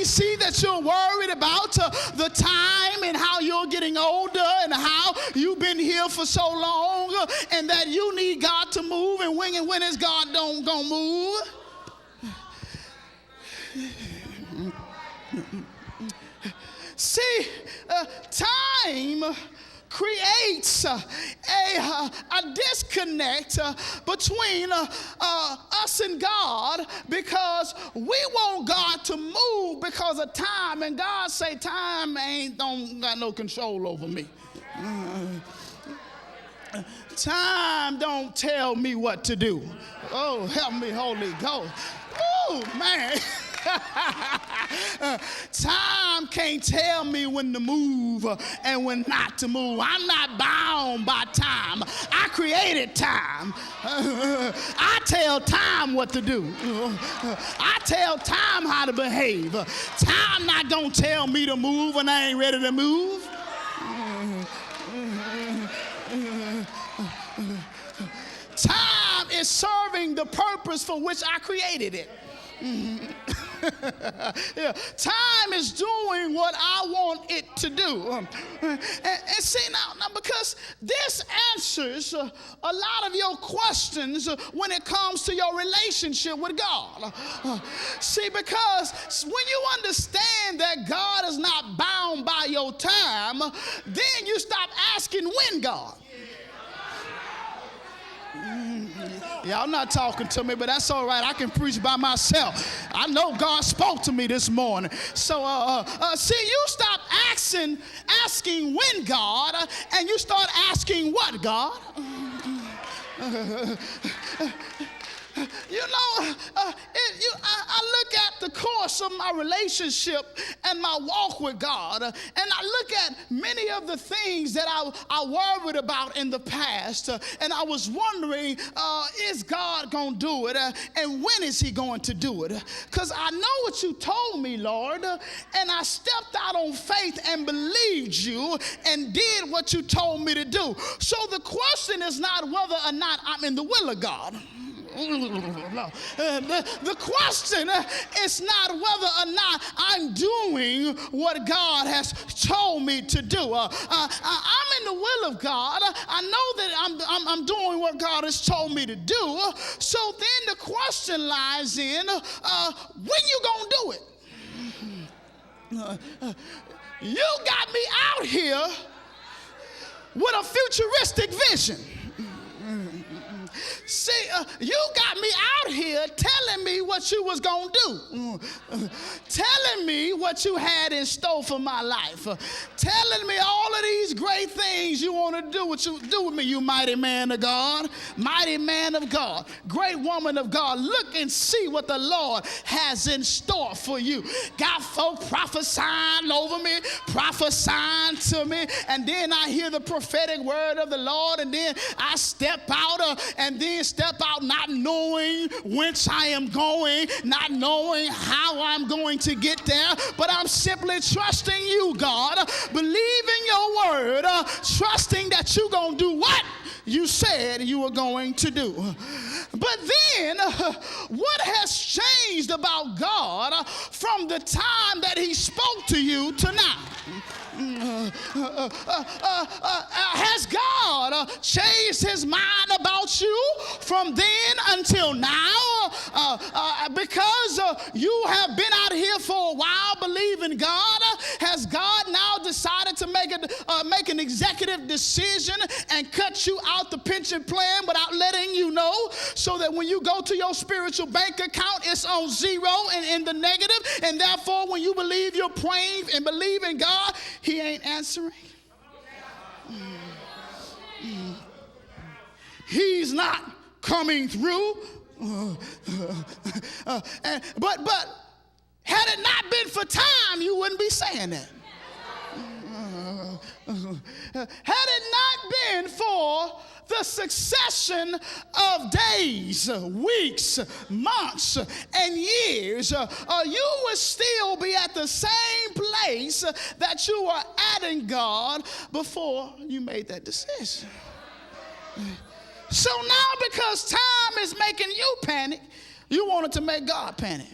see that you're worried about the time and how you're getting older and how you've been here for so long and that you need God to move, and when is God gonna move? See, time creates a disconnect between us and God, because we want God to move because of time, and God say time don't got no control over me. Time don't tell me what to do. Oh, help me, Holy Ghost. Oh, man. Time can't tell me when to move and when not to move. I'm not bound by time. I created time. I tell time what to do. I tell time how to behave. Time not gonna tell me to move when I ain't ready to move. Time is serving the purpose for which I created it. Yeah. Time is doing what I want it to do. And see, now because this answers a lot of your questions when it comes to your relationship with God. See, because when you understand that God is not bound by your time, then you stop asking when God. Y'all not talking to me, but that's all right. I can preach by myself. I know God spoke to me this morning. So, see, you stop asking when God, and you start asking what God. You know, I look at the course of my relationship and my walk with God, and I look at many of the things that I worried about in the past, and I was wondering, is God going to do it, and when is he going to do it? Because I know what you told me, Lord, and I stepped out on faith and believed you and did what you told me to do. So the question is not whether or not I'm in the will of God. The question is not whether or not I'm doing what God has told me to do. I'm in the will of God. I know that I'm doing what God has told me to do. So then the question lies in when you gonna do it. You got me out here with a futuristic vision. See, you got me out here telling me what you was going to do, telling me what you had in store for my life, telling me all of these great things you want to do with me, you mighty man of God, mighty man of God, great woman of God. Look and see what the Lord has in store for you. Got folk prophesying over me, prophesying to me, and then I hear the prophetic word of the Lord, and then I step out and then step out not knowing whence I am going, not knowing how I'm going to get there, but I'm simply trusting you, God, believing your word, trusting that you're going to do what you said you were going to do. But then, what has changed about God from the time that he spoke to you to now? Has God changed his mind about you from then until now? Because you have been out here for a while believing God, has God now decided to make an executive decision and cut you out the pension plan without letting you know, so that when you go to your spiritual bank account, it's on zero and in the negative, and therefore when you believe you're praying and believe in God, he ain't answering. He's not coming through. But had it not been for time, you wouldn't be saying that. Had it not been for the succession of days, weeks, months, and years, you would still be at the same place that you were at in God before you made that decision. So now, because time is making you panic, you wanted to make God panic.